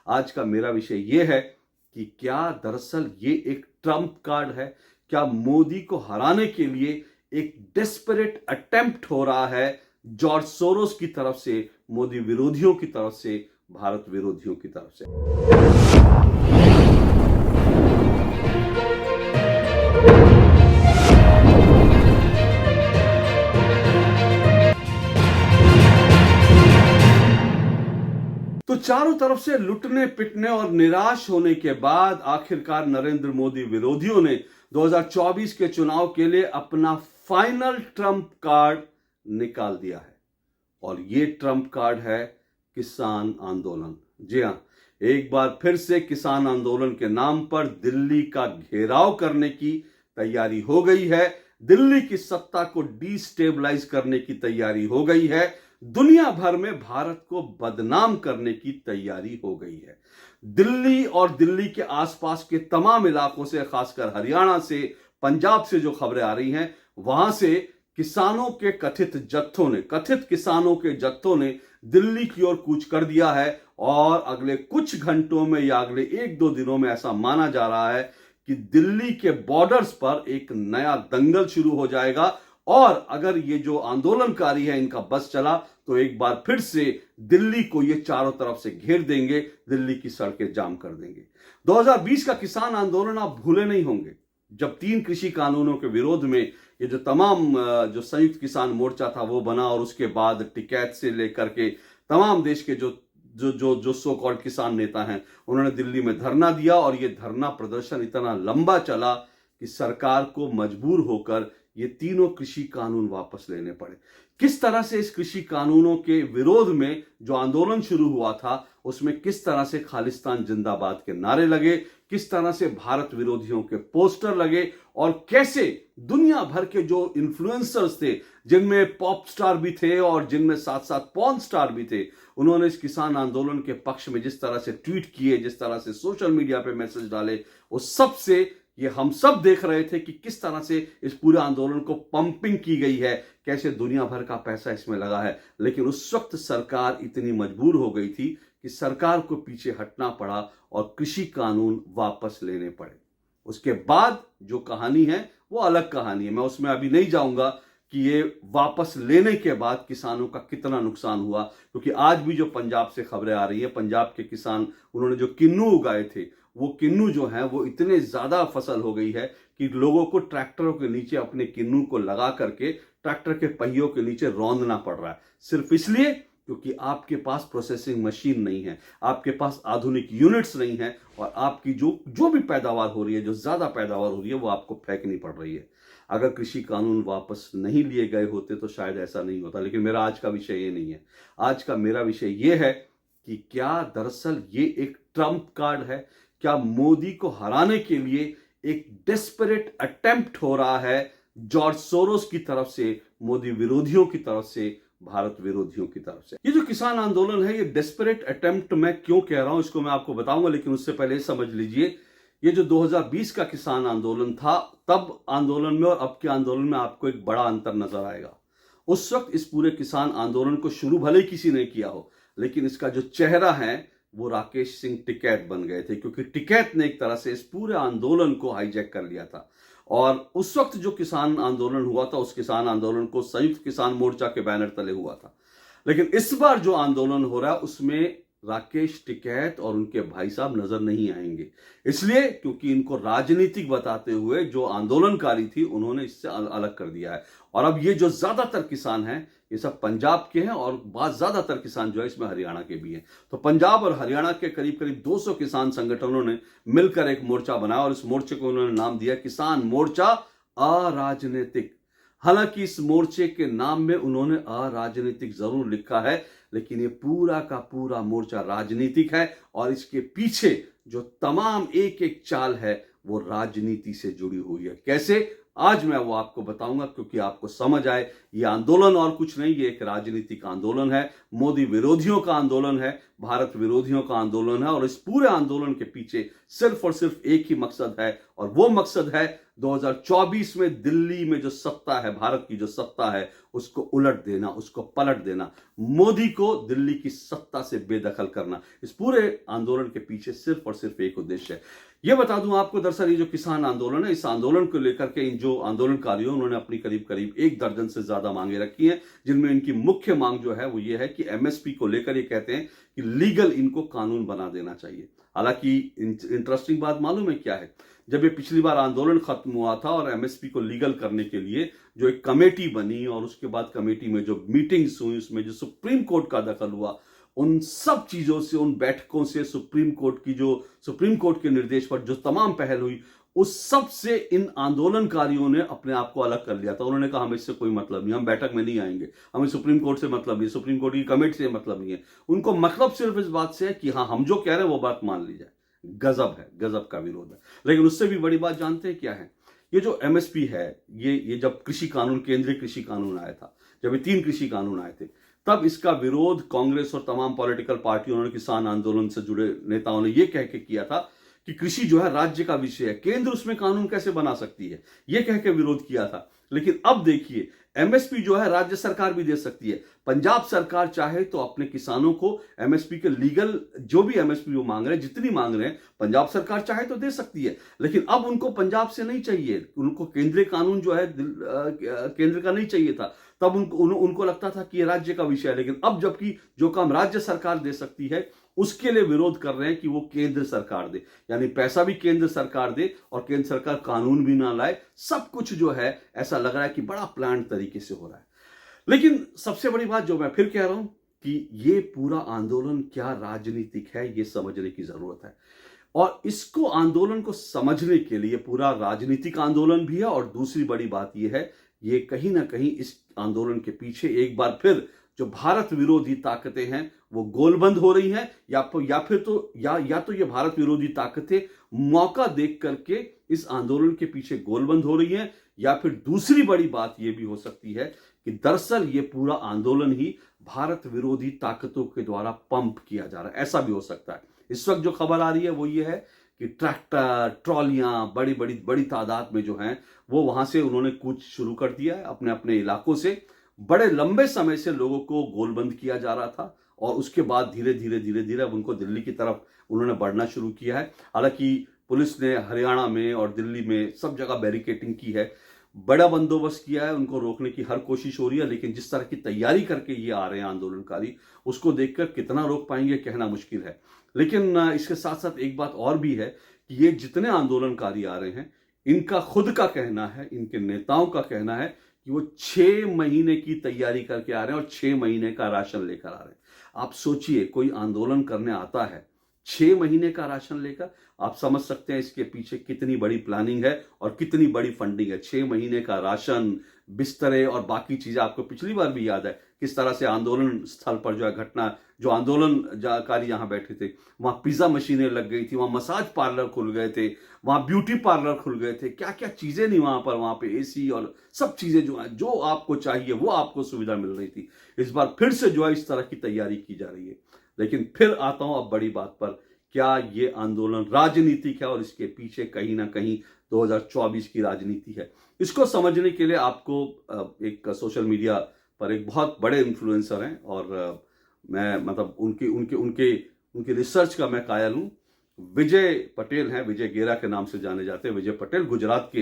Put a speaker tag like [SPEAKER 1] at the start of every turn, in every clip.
[SPEAKER 1] आज का मेरा विषय ये है कि क्या दरअसल ये एक ट्रम्प कार्ड है? क्या मोदी को हराने के लिए एक डेस्परेट अटेम्प्ट हो रहा है जॉर्ज सोरोस की तरफ से, मोदी विरोधियों की तरफ से, भारत विरोधियों की तरफ से? तो चारों तरफ से लुटने पिटने और निराश होने के बाद आखिरकार नरेंद्र मोदी विरोधियों ने 2024 के चुनाव के लिए अपना फाइनल ट्रम्प कार्ड निकाल दिया है। और ये ट्रम्प कार्ड है किसान आंदोलन। जी हां, एक बार फिर से किसान आंदोलन के नाम पर दिल्ली का घेराव करने की तैयारी हो गई है। दिल्ली की सत्ता को डिस्टेबलाइज करने की तैयारी हो गई है। दुनिया भर में भारत को बदनाम करने की तैयारी हो गई है। दिल्ली और दिल्ली के आसपास के तमाम इलाकों से, खासकर हरियाणा से, पंजाब से जो खबरें आ रही हैं, वहां से किसानों के कथित किसानों के जत्थों ने दिल्ली की ओर कूच कर दिया है। और अगले कुछ घंटों में या अगले 1-2 दिनों में ऐसा माना जा रहा है कि दिल्ली के बॉर्डर्स पर एक नया दंगल शुरू हो जाएगा। और अगर ये जो आंदोलनकारी है इनका बस चला तो एक बार फिर से दिल्ली को ये चारों तरफ से घेर देंगे, दिल्ली की सड़कें जाम कर देंगे। 2020 का किसान आंदोलन आप भूले नहीं होंगे, जब 3 कृषि कानूनों के विरोध में ये जो तमाम जो संयुक्त किसान मोर्चा था वो बना, और उसके बाद टिकैत से लेकर के तमाम देश के जो जो जो जो सो कॉल्ड किसान नेता हैं, उन्होंने दिल्ली में धरना दिया। और ये धरना प्रदर्शन इतना लंबा चला कि सरकार को मजबूर होकर ये तीनों कृषि कानून वापस लेने पड़े। किस तरह से इस कृषि कानूनों के विरोध में जो आंदोलन शुरू हुआ था उसमें किस तरह से खालिस्तान जिंदाबाद के नारे लगे, किस तरह से भारत विरोधियों के पोस्टर लगे, और कैसे दुनिया भर के जो इन्फ्लुएंसर्स थे, जिनमें पॉप स्टार भी थे और जिनमें साथ साथ पॉर्न स्टार भी थे, उन्होंने इस किसान आंदोलन के पक्ष में जिस तरह से ट्वीट किए, जिस तरह से सोशल मीडिया पे मैसेज डाले, उस सब से ये हम सब देख रहे थे कि किस तरह से इस पूरे आंदोलन को पंपिंग की गई है, कैसे दुनिया भर का पैसा इसमें लगा है। लेकिन उस वक्त सरकार इतनी मजबूर हो गई थी कि सरकार को पीछे हटना पड़ा और कृषि कानून वापस लेने पड़े। उसके बाद जो कहानी है वो अलग कहानी है, मैं उसमें अभी नहीं जाऊंगा कि ये वापस लेने के बाद किसानों का कितना नुकसान हुआ। क्योंकि आज भी जो पंजाब से खबरें आ रही है, पंजाब के किसान, उन्होंने जो किन्नू उगाए थे, वो किन्नू जो है वो इतने ज्यादा फसल हो गई है कि लोगों को ट्रैक्टरों के नीचे अपने किन्नू को लगा करके ट्रैक्टर के पहियों के नीचे रौंदना पड़ रहा है, सिर्फ इसलिए क्योंकि आपके पास प्रोसेसिंग मशीन नहीं है, आपके पास आधुनिक यूनिट्स नहीं है, और आपकी जो भी पैदावार हो रही है, जो ज्यादा पैदावार हो रही है, वो आपको फेंकनी पड़ रही है। अगर कृषि कानून वापस नहीं लिए गए होते तो शायद ऐसा नहीं होता। लेकिन मेरा आज का विषय ये नहीं है। आज का मेरा विषय ये है कि क्या दरअसल ये एक ट्रम्प कार्ड है? क्या मोदी को हराने के लिए एक डेस्परेट अटेम्प्ट हो रहा है जॉर्ज सोरोस की तरफ से, मोदी विरोधियों की तरफ से, भारत विरोधियों की तरफ से? ये जो किसान आंदोलन है, ये डेस्परेट अटेम्प्ट मैं क्यों कह रहा हूं इसको मैं आपको बताऊंगा, लेकिन उससे पहले समझ लीजिए, ये जो 2020 का किसान आंदोलन था, तब आंदोलन में और अब के आंदोलन में आपको एक बड़ा अंतर नजर आएगा। उस वक्त इस पूरे किसान आंदोलन को शुरू भले ही किसी ने किया हो, लेकिन इसका जो चेहरा है वो राकेश सिंह टिकैत बन गए थे, क्योंकि टिकैत ने एक तरह से इस पूरे आंदोलन को हाईजैक कर लिया था। और उस वक्त जो किसान आंदोलन हुआ था, उस किसान आंदोलन को संयुक्त किसान मोर्चा के बैनर तले हुआ था। लेकिन इस बार जो आंदोलन हो रहा है उसमें राकेश टिकैत और उनके भाई साहब नजर नहीं आएंगे, इसलिए क्योंकि इनको राजनीतिक बताते हुए जो आंदोलनकारी थी उन्होंने इससे अलग कर दिया है। और अब ये जो ज्यादातर किसान हैं ये सब पंजाब के हैं, और बहुत ज्यादातर किसान जो है इसमें हरियाणा के भी हैं। तो पंजाब और हरियाणा के करीब करीब 200 किसान संगठनों ने मिलकर एक मोर्चा बनाया, और इस मोर्चे को उन्होंने नाम दिया किसान मोर्चा अराजनीतिक। हालांकि इस मोर्चे के नाम में उन्होंने अराजनीतिक जरूर लिखा है, लेकिन ये पूरा का पूरा मोर्चा राजनीतिक है, और इसके पीछे जो तमाम एक एक चाल है वो राजनीति से जुड़ी हुई है। कैसे? आज मैं वो आपको बताऊंगा, क्योंकि आपको समझ आए ये आंदोलन और कुछ नहीं, ये एक राजनीतिक आंदोलन है, मोदी विरोधियों का आंदोलन है, भारत विरोधियों का आंदोलन है। और इस पूरे आंदोलन के पीछे सिर्फ और सिर्फ एक ही मकसद है, और वो मकसद है 2024 में दिल्ली में जो सत्ता है, भारत की जो सत्ता है, उसको उलट देना, उसको पलट देना, मोदी को दिल्ली की सत्ता से बेदखल करना। इस पूरे आंदोलन के पीछे सिर्फ और सिर्फ एक उद्देश्य है। यह बता दूं आपको, दरअसल ये जो किसान आंदोलन है, इस आंदोलन को लेकर के इन जो आंदोलनकारियों, उन्होंने अपनी करीब करीब 1 दर्जन से ज्यादा मांगे रखी हैं, जिनमें इनकी मुख्य मांग जो है वो ये है कि एमएसपी को लेकर ये कहते हैं कि लीगल इनको कानून बना देना चाहिए। हालांकि इंटरेस्टिंग बात मालूम है क्या है, जब ये पिछली बार आंदोलन खत्म हुआ था और एमएसपी को लीगल करने के लिए जो एक कमेटी बनी, और उसके बाद कमेटी में जो मीटिंग्स हुई, उसमें जो सुप्रीम कोर्ट का दखल हुआ, उन सब चीजों से, उन बैठकों से, सुप्रीम कोर्ट के निर्देश पर जो तमाम पहल हुई, उस सब से इन आंदोलनकारियों ने अपने आप को अलग कर लिया था। उन्होंने कहा हमें इससे कोई मतलब नहीं, हम बैठक में नहीं आएंगे, हमें सुप्रीम कोर्ट से मतलब नहीं, सुप्रीम कोर्ट की कमेटी से मतलब नहीं है। उनको मतलब सिर्फ इस बात से है कि हाँ, हम जो कह रहे हैं वो बात मान ली जाए। गजब है, गजब का विरोध है। लेकिन उससे भी बड़ी बात जानते हैं क्या है, ये जो एमएसपी है, ये जब कृषि कानून, केंद्रीय कृषि कानून आया था, जब ये 3 कृषि कानून आए थे, तब इसका विरोध कांग्रेस और तमाम पॉलिटिकल पार्टियों ने, किसान आंदोलन से जुड़े नेताओं ने यह कह के किया था कि कृषि जो है राज्य का विषय है, केंद्र उसमें कानून कैसे बना सकती है, यह कह के विरोध किया था। लेकिन अब देखिए, एमएसपी जो है राज्य सरकार भी दे सकती है। पंजाब सरकार चाहे तो अपने किसानों को एमएसपी के लीगल, जो भी एमएसपी वो मांग रहे हैं, जितनी मांग रहे हैं, पंजाब सरकार चाहे तो दे सकती है। लेकिन अब उनको पंजाब से नहीं चाहिए, उनको केंद्रीय कानून जो है केंद्र का नहीं चाहिए था। तब उनको लगता था कि ये राज्य का विषय है। लेकिन अब जबकि जो काम राज्य सरकार दे सकती है, उसके लिए विरोध कर रहे हैं कि वो केंद्र सरकार दे, यानी पैसा भी केंद्र सरकार दे और केंद्र सरकार कानून भी ना लाए। सब कुछ जो है ऐसा लग रहा है कि बड़ा प्लान तरीके से हो रहा है। लेकिन सबसे बड़ी बात जो मैं फिर कह रहा हूं कि ये पूरा आंदोलन क्या राजनीतिक है, ये समझने की जरूरत है। और इसको, आंदोलन को समझने के लिए पूरा राजनीतिक आंदोलन भी है, और दूसरी बड़ी बात यह है, ये कहीं ना कहीं इस आंदोलन के पीछे एक बार फिर जो भारत विरोधी ताकतें हैं वो गोलबंद हो रही हैं, या तो ये भारत विरोधी ताकतें मौका देख करके इस आंदोलन के पीछे गोलबंद हो रही हैं, या फिर दूसरी बड़ी बात यह भी हो सकती है कि दरअसल ये पूरा आंदोलन ही भारत विरोधी ताकतों के द्वारा पंप किया जा रहा है। ऐसा भी हो सकता है। इस वक्त जो खबर आ रही है वो ये है कि ट्रैक्टर, ट्रॉलियां बड़ी बड़ी तादाद में जो हैं वो वहां से उन्होंने कूच शुरू कर दिया है अपने अपने इलाकों से। बड़े लंबे समय से लोगों को गोलबंद किया जा रहा था, और उसके बाद धीरे धीरे अब उनको दिल्ली की तरफ उन्होंने बढ़ना शुरू किया है। हालांकि पुलिस ने हरियाणा में और दिल्ली में सब जगह बैरिकेटिंग की है, बड़ा बंदोबस्त किया है, उनको रोकने की हर कोशिश हो रही है। लेकिन जिस तरह की तैयारी करके ये आ रहे हैं आंदोलनकारी, उसको देखकर कितना रोक पाएंगे कहना मुश्किल है। लेकिन इसके साथ साथ एक बात और भी है कि ये जितने आंदोलनकारी आ रहे हैं, इनका खुद का कहना है, इनके नेताओं का कहना है कि वो 6 महीने की तैयारी करके आ रहे हैं और 6 महीने का राशन लेकर आ रहे हैं। आप सोचिए, कोई आंदोलन करने आता है 6 महीने का राशन लेकर, आप समझ सकते हैं इसके पीछे कितनी बड़ी प्लानिंग है और कितनी बड़ी फंडिंग है। 6 महीने का राशन, बिस्तरे और बाकी चीजें। आपको पिछली बार भी याद है किस तरह से आंदोलन स्थल पर जो है घटना, जो आंदोलनकारी यहां बैठे थे, वहां पिज्जा मशीनें लग गई थी, वहां मसाज पार्लर खुल गए थे, वहां ब्यूटी पार्लर खुल गए थे, क्या क्या चीजें नहीं वहां पे एसी और सब चीजें जो है, जो आपको चाहिए वो आपको सुविधा मिल रही थी। इस बार फिर से जो है इस तरह की तैयारी की जा रही है। लेकिन फिर आता हूं अब बड़ी बात पर, क्या ये आंदोलन राजनीतिक है और इसके पीछे कहीं ना कहीं 2024 की राजनीति है? इसको समझने के लिए आपको एक सोशल मीडिया पर एक बहुत बड़े इन्फ्लुएंसर हैं, और मैं मतलब उनकी रिसर्च का मैं कायल हूं। विजय पटेल हैं, विजय गेरा के नाम से जाने जाते हैं। विजय पटेल गुजरात के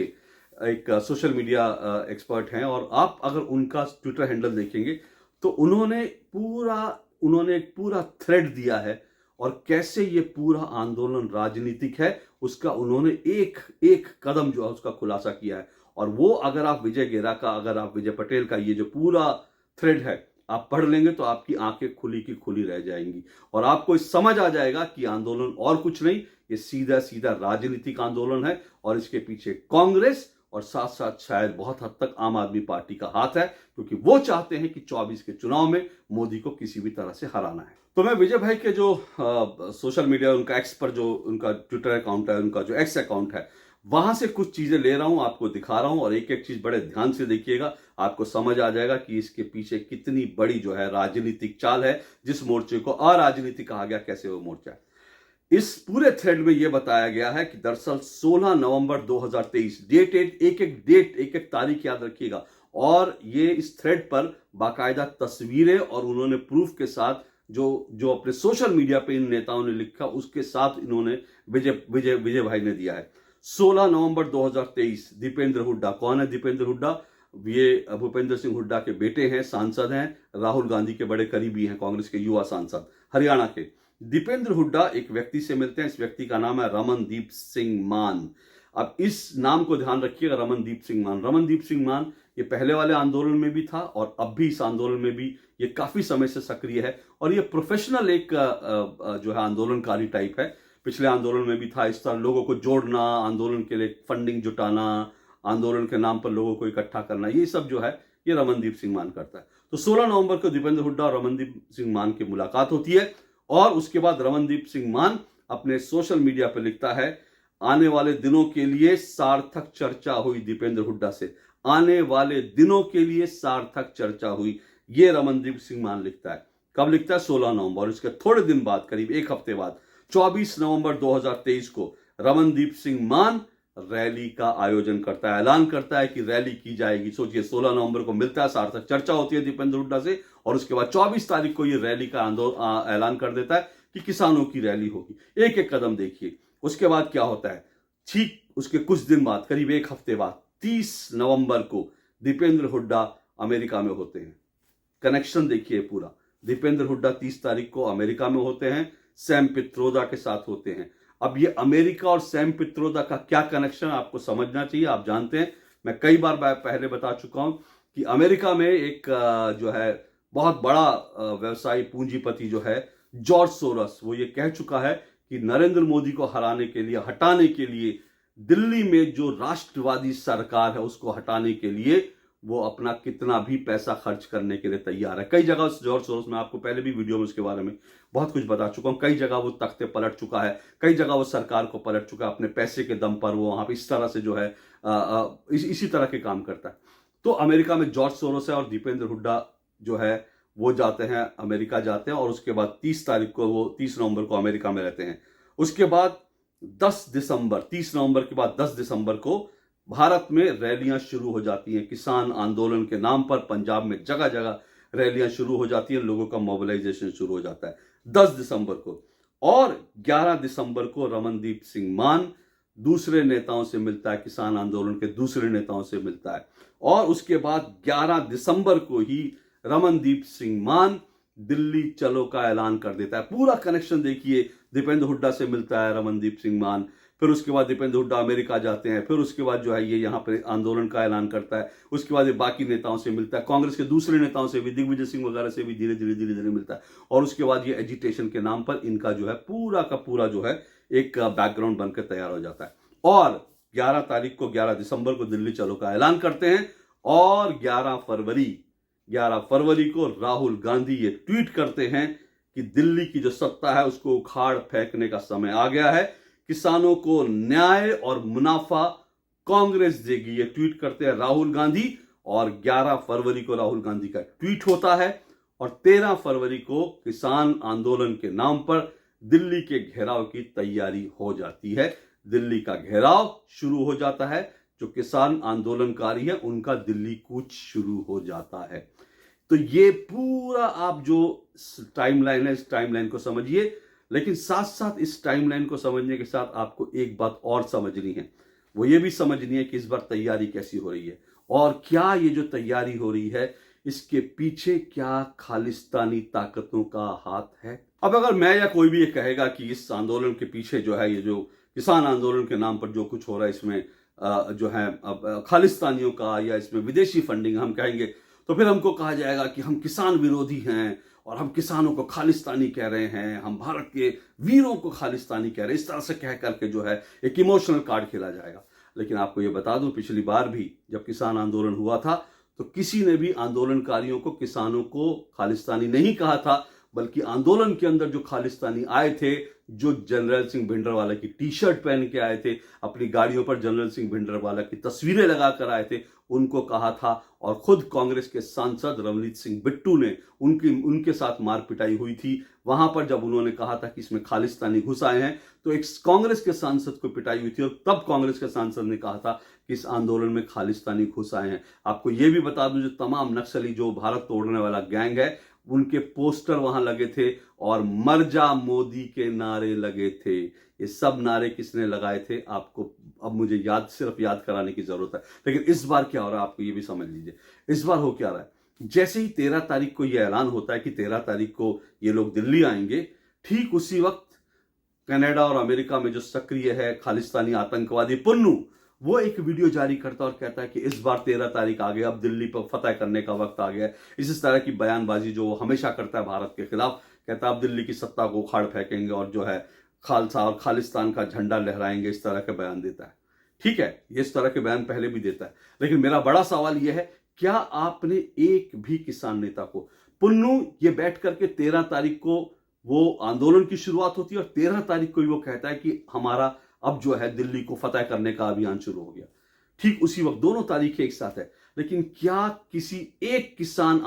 [SPEAKER 1] एक सोशल मीडिया एक्सपर्ट हैं, और आप अगर उनका ट्विटर हैंडल देखेंगे तो उन्होंने एक पूरा थ्रेड दिया है, और कैसे ये पूरा आंदोलन राजनीतिक है उसका उन्होंने एक एक कदम जो है उसका खुलासा किया है। और वो अगर आप विजय पटेल का ये जो पूरा थ्रेड है आप पढ़ लेंगे तो आपकी आंखें खुली की खुली रह जाएंगी, और आपको समझ आ जाएगा कि आंदोलन और कुछ नहीं, ये सीधा सीधा राजनीतिक आंदोलन है, और इसके पीछे कांग्रेस और साथ साथ शायद बहुत हद तक आम आदमी पार्टी का हाथ है, क्योंकि वो चाहते हैं कि 24 के चुनाव में मोदी को किसी भी तरह से हराना है। तो मैं विजय भाई के जो सोशल मीडिया, उनका एक्स पर जो उनका ट्विटर अकाउंट है, उनका जो एक्स अकाउंट है, वहां से कुछ चीजें ले रहा हूं, आपको दिखा रहा हूं, और एक एक चीज बड़े ध्यान से देखिएगा, आपको समझ आ जाएगा कि इसके पीछे कितनी बड़ी जो है राजनीतिक चाल है। जिस मोर्चे को अराजनीति कहा गया, कैसे वो मोर्चा है। इस पूरे थ्रेड में यह बताया गया है कि दरअसल 16 नवंबर 2023 डेट, एक एक तारीख याद रखिएगा, और ये इस थ्रेड पर बाकायदा तस्वीरें और उन्होंने प्रूफ के साथ जो जो अपने सोशल मीडिया पे इन नेताओं ने लिखा, उसके साथ इन्होंने विजय विजय विजय भाई ने दिया है। 16 नवंबर 2023 दीपेंद्र हुड्डा। कौन है दीपेंद्र हुड्डा? ये भूपेंद्र सिंह हुड्डा के बेटे हैं, सांसद हैं, राहुल गांधी के बड़े करीबी हैं, कांग्रेस के युवा सांसद हरियाणा के। दीपेंद्र हुड्डा एक व्यक्ति से मिलते हैं, इस व्यक्ति का नाम है रमनदीप सिंह मान। अब इस नाम को ध्यान रखिएगा, रमनदीप सिंह मान। रमनदीप सिंह मान ये पहले वाले आंदोलन में भी था और अब भी इस आंदोलन में भी ये काफी समय से सक्रिय है, और ये प्रोफेशनल एक जो है आंदोलनकारी टाइप है। पिछले आंदोलन में भी था, इस तरह लोगों को जोड़ना, आंदोलन के लिए फंडिंग जुटाना, आंदोलन के नाम पर लोगों को इकट्ठा करना, ये सब जो है ये रमनदीप सिंह मान करता है। तो 16 नवंबर को दीपेंद्र हुड्डा और रमनदीप सिंह मान की मुलाकात होती है, और उसके बाद रमनदीप सिंह मान अपने सोशल मीडिया पर लिखता है, आने वाले दिनों के लिए सार्थक चर्चा हुई दीपेंद्र हुड्डा से। आने वाले दिनों के लिए सार्थक चर्चा हुई, ये रमनदीप सिंह मान लिखता है। कब लिखता है? 16 नवंबर। इसके थोड़े दिन बाद, करीब एक हफ्ते बाद, 24 नवंबर 2023 को रमनदीप सिंह मान रैली का आयोजन करता है, ऐलान करता है कि रैली की जाएगी। सोचिए, 16 नवंबर को मिलता है, सार्थक चर्चा होती है दीपेंद्र हुड्डा से, और उसके बाद 24 तारीख को यह रैली का ऐलान कर देता है कि किसानों की रैली होगी। एक एक कदम देखिए। उसके बाद क्या होता है? ठीक उसके कुछ दिन बाद, करीब एक हफ्ते बाद, 30 नवंबर को दीपेंद्र हुड्डा अमेरिका में होते हैं। कनेक्शन देखिए पूरा। दीपेंद्र हुड्डा 30 तारीख को अमेरिका में होते हैं, सैम पित्रोदा के साथ होते हैं। अब ये अमेरिका और सैम पित्रोदा का क्या कनेक्शन आपको समझना चाहिए। आप जानते हैं, मैं कई बार पहले बता चुका हूं कि अमेरिका में एक जो है बहुत बड़ा व्यवसायी पूंजीपति जो है जॉर्ज सोरस, वो ये कह चुका है कि नरेंद्र मोदी को हटाने के लिए दिल्ली में जो राष्ट्रवादी सरकार है उसको हटाने के लिए वो अपना कितना भी पैसा खर्च करने के लिए तैयार है। कई जगह जॉर्ज सोरोस, मैं आपको पहले भी वीडियो में उसके बारे में बहुत कुछ बता चुका हूं, कई जगह वो तख्ते पलट चुका है, कई जगह वो सरकार को पलट चुका है, अपने पैसे के दम पर वो वहां पे इस तरह से जो है इसी तरह के काम करता है। तो अमेरिका में जॉर्ज सोरोस है, और दीपेंद्र हुड्डा जो है वो जाते हैं, अमेरिका जाते हैं, और उसके बाद 30 नवंबर को अमेरिका में रहते हैं। उसके बाद 30 नवंबर के बाद 10 दिसंबर को भारत में रैलियां शुरू हो जाती हैं किसान आंदोलन के नाम पर। पंजाब में जगह जगह रैलियां शुरू हो जाती हैं, लोगों का मोबिलाइजेशन शुरू हो जाता है 10 दिसंबर को। और 11 दिसंबर को रमनदीप सिंह मान दूसरे नेताओं से मिलता है, किसान आंदोलन के दूसरे नेताओं से मिलता है, और उसके बाद 11 दिसंबर को ही रमनदीप सिंह मान दिल्ली चलो का ऐलान कर देता है। पूरा कनेक्शन देखिए, दीपेंद्र हुड्डा से मिलता है रमनदीप सिंह मान, फिर उसके बाद दीपेंद्र हुड्डा अमेरिका जाते हैं, फिर उसके बाद जो है ये यहाँ पर आंदोलन का ऐलान करता है, उसके बाद ये बाकी नेताओं से मिलता है, कांग्रेस के दूसरे नेताओं से भी, दिग्विजय सिंह वगैरह से भी धीरे धीरे मिलता है, और उसके बाद ये एजिटेशन के नाम पर इनका जो है पूरा का पूरा जो है एक बैकग्राउंड बनकर तैयार हो जाता है। और 11 दिसंबर को दिल्ली चलो का ऐलान करते हैं, और 11 फरवरी को राहुल गांधी ये ट्वीट करते हैं कि दिल्ली की जो सत्ता है उसको उखाड़ फेंकने का समय आ गया है, किसानों को न्याय और मुनाफा कांग्रेस देगी। ये ट्वीट करते हैं राहुल गांधी, और 11 फरवरी को राहुल गांधी का ट्वीट होता है, और 13 फरवरी को किसान आंदोलन के नाम पर दिल्ली के घेराव की तैयारी हो जाती है। दिल्ली का घेराव शुरू हो जाता है, जो किसान आंदोलनकारी है उनका दिल्ली कूच शुरू हो जाता है। तो ये पूरा आप जो टाइमलाइन है, इस टाइमलाइन को समझिए, लेकिन साथ साथ इस टाइमलाइन को समझने के साथ आपको एक बात और समझनी है, वो ये भी समझनी है कि इस बार तैयारी कैसी हो रही है, और क्या ये जो तैयारी हो रही है इसके पीछे क्या खालिस्तानी ताकतों का हाथ है। अब अगर मैं या कोई भी ये कहेगा कि इस आंदोलन के पीछे जो है, ये जो किसान आंदोलन के नाम पर जो कुछ हो रहा है इसमें जो है खालिस्तानियों का, या इसमें विदेशी फंडिंग हम कहेंगे, तो फिर हमको कहा जाएगा कि हम किसान विरोधी हैं और हम किसानों को खालिस्तानी कह रहे हैं, हम भारत के वीरों को खालिस्तानी कह रहे हैं। इस तरह से कह करके जो है एक इमोशनल कार्ड खेला जाएगा। लेकिन आपको ये बता दूं, पिछली बार भी जब किसान आंदोलन हुआ था तो किसी ने भी आंदोलनकारियों को, किसानों को खालिस्तानी नहीं कहा था, बल्कि आंदोलन के अंदर जो खालिस्तानी आए थे, जो जनरल सिंह भिंडरवाला की टी शर्ट पहन के आए थे, अपनी गाड़ियों पर जनरल सिंह भिंडरवाला की तस्वीरें लगाकर आए थे, उनको कहा था। और खुद कांग्रेस के सांसद रवनीत सिंह बिट्टू ने उनके साथ मार पिटाई हुई थी। वहां पर जब उन्होंने कहा था कि इसमें खालिस्तानी घुस आए हैं, तो एक कांग्रेस के सांसद को पिटाई हुई थी, और तब कांग्रेस के सांसद ने कहा था कि इस आंदोलन में खालिस्तानी घुस आए हैं। आपको यह भी बता दूं, जो तमाम नक्सली, जो भारत तोड़ने वाला गैंग है, उनके पोस्टर वहां लगे थे और मर जा मोदी के नारे लगे थे। ये सब नारे किसने लगाए थे, आपको अब मुझे सिर्फ याद कराने की जरूरत है। लेकिन इस बार क्या हो रहा है, आपको ये भी समझ लीजिए। इस बार हो क्या रहा है, जैसे ही 13 तारीख को यह ऐलान होता है कि 13 तारीख को ये लोग दिल्ली आएंगे, ठीक उसी वक्त कनाडा और अमेरिका में जो सक्रिय है खालिस्तानी आतंकवादी पुन्नू, वो एक वीडियो जारी करता और कहता है कि इस बार 13 तारीख आ गई, अब दिल्ली पर फतह करने का वक्त आ गया है। इस तरह की बयानबाजी जो वो हमेशा करता है भारत के खिलाफ, कहता है अब दिल्ली की सत्ता को उखाड़ फेंकेंगे और जो है खालसा और खालिस्तान का झंडा लहराएंगे, इस तरह के बयान देता है। ठीक है, ये इस तरह के बयान पहले भी देता है, लेकिन मेरा बड़ा सवाल यह है, क्या आपने एक भी किसान नेता को, पुन्नू ये बैठ करके 13 तारीख को वो आंदोलन की शुरुआत होती है और 13 तारीख को ही वो कहता है कि हमारा अब जो है दिल्ली को फतह करने का अभियान शुरू हो गया। ठीक उसी वक्त दोनों तारीखें एक साथ है, लेकिन क्या किसी एक किसान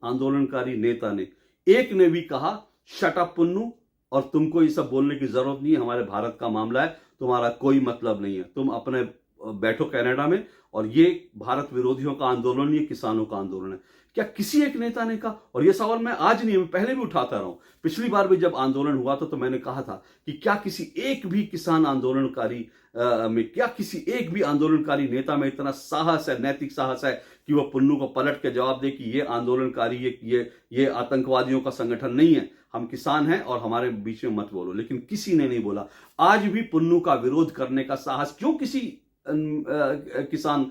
[SPEAKER 1] आंदोलनकारी नेता ने, एक ने भी कहा शट अप पुन्नू, और तुमको ये सब बोलने की जरूरत नहीं है, हमारे भारत का मामला है, तुम्हारा कोई मतलब नहीं है, तुम अपने बैठो कनाडा में, और ये भारत विरोधियों का आंदोलन नहीं है, किसानों का आंदोलन है। क्या किसी एक नेता ने कहा? और यह सवाल मैं आज नहीं, मैं पहले भी उठाता रहा हूं। पिछली बार भी जब आंदोलन हुआ था तो मैंने कहा था कि क्या किसी एक भी किसान आंदोलनकारी में, क्या किसी एक भी आंदोलनकारी नेता में इतना साहस है, नैतिक साहस है कि वह पुन्नू को पलट के जवाब दे कि ये आंदोलनकारी, ये आतंकवादियों का संगठन नहीं है, हम किसान हैं और हमारे बीच में मत बोलो। लेकिन किसी ने नहीं बोला। आज भी पुन्नू का विरोध करने का साहस क्यों किसी किसान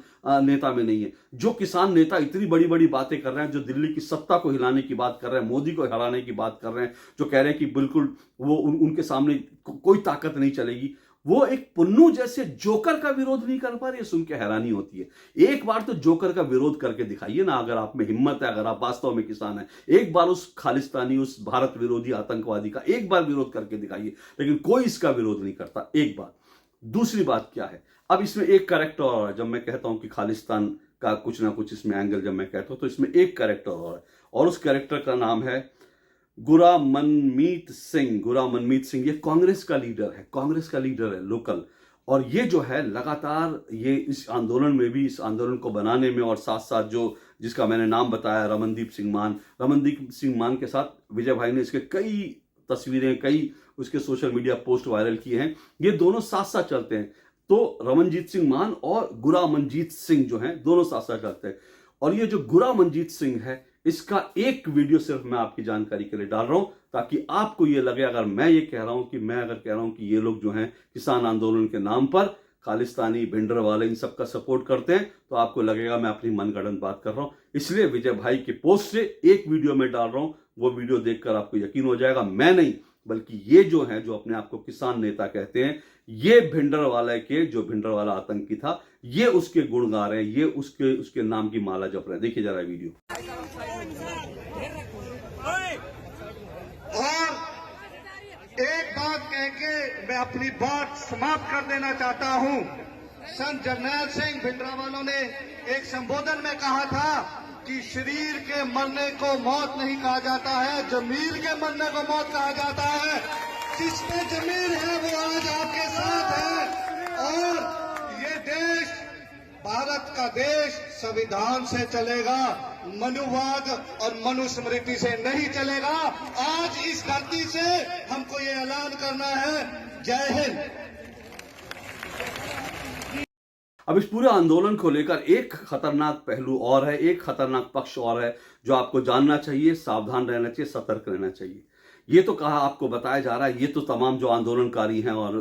[SPEAKER 1] नेता में नहीं है? जो किसान नेता इतनी बड़ी बड़ी बातें कर रहे हैं, जो दिल्ली की सत्ता को हिलाने की बात कर रहे हैं, मोदी को हराने की बात कर रहे हैं, जो कह रहे हैं कि बिल्कुल वो उनके सामने कोई ताकत नहीं चलेगी, वो एक पुन्नू जैसे जोकर का विरोध नहीं कर पा रही है। सुन के हैरानी होती है। एक बार तो जोकर का विरोध करके दिखाइए ना, अगर आप में हिम्मत है, अगर आप वास्तव में किसान है। एक बार उस खालिस्तानी, उस भारत विरोधी आतंकवादी का एक बार विरोध करके दिखाइए। लेकिन कोई इसका विरोध नहीं करता, एक बार। दूसरी बात क्या है, अब इसमें एक करेक्टर और है। जब मैं कहता हूं कि खालिस्तान का कुछ ना कुछ इसमें एंगल जब मैं कहता हूं, तो इसमें एक करेक्टर और है, और उस करेक्टर का नाम है गुरामनमीत सिंह। गुरामनमीत सिंह ये कांग्रेस का लीडर है लोकल। और ये जो है लगातार ये इस आंदोलन में भी, इस आंदोलन को बनाने में, और साथ साथ जो जिसका मैंने नाम बताया रमनदीप सिंह मान के साथ विजय भाई ने इसके कई तस्वीरें, कई उसके सोशल मीडिया पोस्ट वायरल किए हैं। ये दोनों साथ साथ चलते हैं। तो रमनजीत सिंह मान और गुरामनजीत सिंह जो हैं, दोनों साथ साथ चलते हैं। और ये जो गुरामनजीत सिंह है, इसका एक वीडियो सिर्फ मैं आपकी जानकारी के लिए डाल रहा हूं, ताकि आपको ये लगे, अगर मैं ये कह रहा हूं कि ये लोग जो हैं किसान आंदोलन के नाम पर खालिस्तानी, भिंडरवाले, इन सब का सपोर्ट करते हैं, तो आपको लगेगा मैं अपनी मनगढ़ंत बात कर रहा हूं। इसलिए विजय भाई के पोस्ट से एक वीडियो में डाल रहा हूं, वो वीडियो देखकर आपको यकीन हो जाएगा, मैं नहीं बल्कि ये जो है, जो अपने आप को किसान नेता कहते हैं, ये भिंडरवाला के, जो भिंडरवाला आतंकी था, ये उसके गुण गा रहे हैं, ये उसके नाम की माला जप रहे हैं। देखिए जरा वीडियो।
[SPEAKER 2] और एक बात कह के मैं अपनी बात समाप्त कर देना चाहता हूं। संत जरनैल सिंह भिंडरावालों ने एक संबोधन में कहा था कि शरीर के मरने को मौत नहीं कहा जाता है, जमीर के मरने को मौत कहा जाता है। जिसमें जमीर है वो आज आपके साथ है। और ये देश, भारत का देश, संविधान से चलेगा, मनुवाद और मनुस्मृति से नहीं चलेगा। आज इस धरती से हमको ये ऐलान करना है। जय हिंद।
[SPEAKER 1] अब इस पूरे आंदोलन को लेकर एक खतरनाक पहलू और है, एक खतरनाक पक्ष और है, जो आपको जानना चाहिए, सावधान रहना चाहिए, सतर्क रहना चाहिए। ये तो कहा, आपको बताया जा रहा है, ये तो तमाम जो आंदोलनकारी हैं और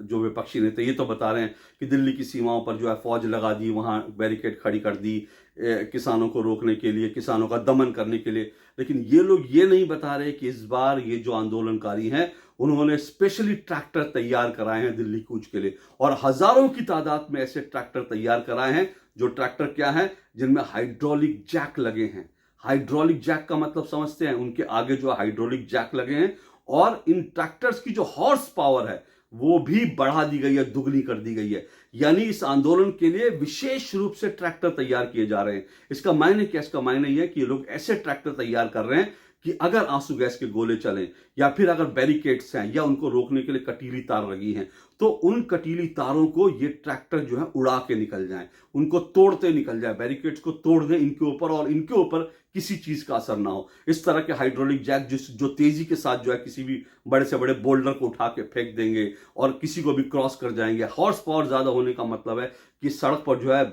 [SPEAKER 1] जो विपक्षी नेता, ये तो बता रहे हैं कि दिल्ली की सीमाओं पर जो है फौज लगा दी, वहां बैरिकेड खड़ी कर दी किसानों को रोकने के लिए, किसानों का दमन करने के लिए। लेकिन ये लोग ये नहीं बता रहे कि इस बार ये जो आंदोलनकारी हैं, उन्होंने स्पेशली ट्रैक्टर तैयार कराए हैं दिल्ली कूच के लिए, और हजारों की तादाद में ऐसे ट्रैक्टर तैयार कराए हैं। जो ट्रैक्टर क्या है, जिनमें हाइड्रोलिक जैक लगे हैं। हाइड्रोलिक जैक का मतलब समझते हैं, उनके आगे जो हाइड्रोलिक जैक लगे हैं, और इन ट्रैक्टर्स की जो हॉर्स पावर है वो भी बढ़ा दी गई है, दुगनी कर दी गई है। यानी इस आंदोलन के लिए विशेष रूप से ट्रैक्टर तैयार किए जा रहे हैं। इसका मायने क्या? इसका मायने यह है कि ये लोग ऐसे ट्रैक्टर तैयार कर रहे हैं कि अगर आंसू गैस के गोले चलें या फिर अगर बैरिकेड्स हैं या उनको रोकने के लिए कटीली तार लगी हैं, तो उन कटीली तारों को ये ट्रैक्टर जो है उड़ा के निकल जाएं, उनको तोड़ते निकल जाए, बैरिकेड्स को तोड़ दें इनके ऊपर और इनके ऊपर किसी चीज का असर ना हो। इस तरह के हाइड्रोलिक जैक जो तेजी के साथ जो है किसी भी बड़े से बड़े बोल्डर को उठा के फेंक देंगे और किसी को भी क्रॉस कर जाएंगे। हॉर्स पावर ज्यादा होने का मतलब है कि सड़क पर जो है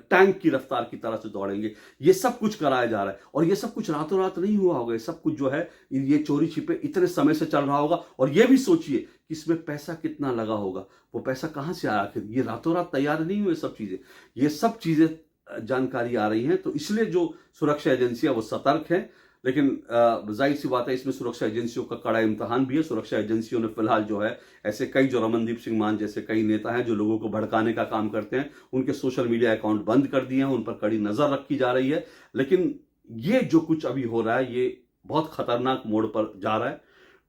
[SPEAKER 1] टैंक की रफ्तार की तरह से दौड़ेंगे। ये सब कुछ कराया जा रहा है और ये सब कुछ रातों रात नहीं हुआ होगा। ये सब कुछ जो है ये चोरी छिपे इतने समय से चल रहा होगा। और ये भी सोचिए कि इसमें पैसा कितना लगा होगा, वो पैसा कहां से आया आखिर? ये रातों रात तैयार नहीं हुए सब चीजें। ये सब चीजें जानकारी आ रही हैं, तो इसलिए जो सुरक्षा एजेंसियां वो सतर्क हैं। लेकिन जाहिर सी बात है इसमें सुरक्षा एजेंसियों का कड़ा इम्तिहान भी है। सुरक्षा एजेंसियों ने फिलहाल जो है ऐसे कई, जो रमनदीप सिंह मान जैसे कई नेता हैं जो लोगों को भड़काने का काम करते हैं, उनके सोशल मीडिया अकाउंट बंद कर दिए हैं, उन पर कड़ी नजर रखी जा रही है। लेकिन ये जो कुछ अभी हो रहा है ये बहुत खतरनाक मोड़ पर जा रहा है।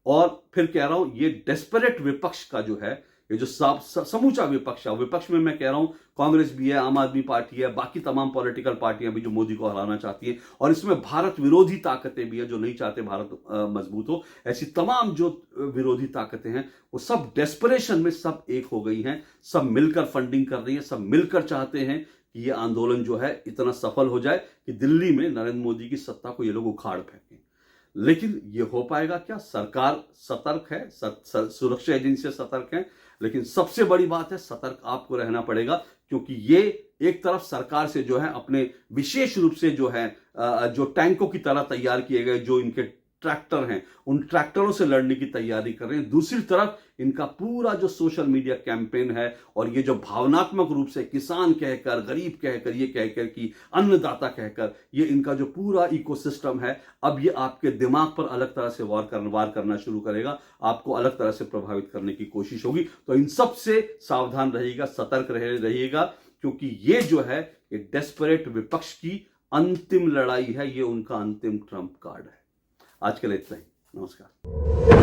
[SPEAKER 1] और फिर कह रहा हूं ये डेस्परेट विपक्ष का जो है, ये जो समूचा विपक्ष है, विपक्ष में मैं कह रहा हूं कांग्रेस भी है, आम आदमी पार्टी है, बाकी तमाम पॉलिटिकल पार्टियां भी जो मोदी को हराना चाहती हैं, और इसमें भारत विरोधी ताकतें भी है जो नहीं चाहते भारत मजबूत हो। ऐसी तमाम जो विरोधी ताकतें हैं वो सब डेस्परेशन में सब एक हो गई हैं, सब मिलकर फंडिंग कर रही हैं, सब मिलकर चाहते हैं कि ये आंदोलन जो है इतना सफल हो जाए कि दिल्ली में नरेंद्र मोदी की सत्ता को ये लोग उखाड़ फेंकें। लेकिन ये हो पाएगा क्या? सरकार सतर्क है, सुरक्षा एजेंसियां सतर्क हैं, लेकिन सबसे बड़ी बात है सतर्क आपको रहना पड़ेगा, क्योंकि ये एक तरफ सरकार से जो है अपने विशेष रूप से जो है जो टैंकों की तरह तैयार किए गए जो इनके ट्रैक्टर हैं, उन ट्रैक्टरों से लड़ने की तैयारी कर रहे हैं। दूसरी तरफ इनका पूरा जो सोशल मीडिया कैंपेन है और ये जो भावनात्मक रूप से किसान कहकर, गरीब कहकर, ये कहकर कि अन्नदाता कहकर, ये इनका जो पूरा इकोसिस्टम है, अब ये आपके दिमाग पर अलग तरह से वार करना शुरू करेगा, आपको अलग तरह से प्रभावित करने की कोशिश होगी। तो इन सब से सावधान रहिएगा, सतर्क रहिएगा, क्योंकि ये जो है ये डेस्परेट विपक्ष की अंतिम लड़ाई है, ये उनका अंतिम ट्रम्प कार्ड है। आज के लिए इतना ही। नमस्कार।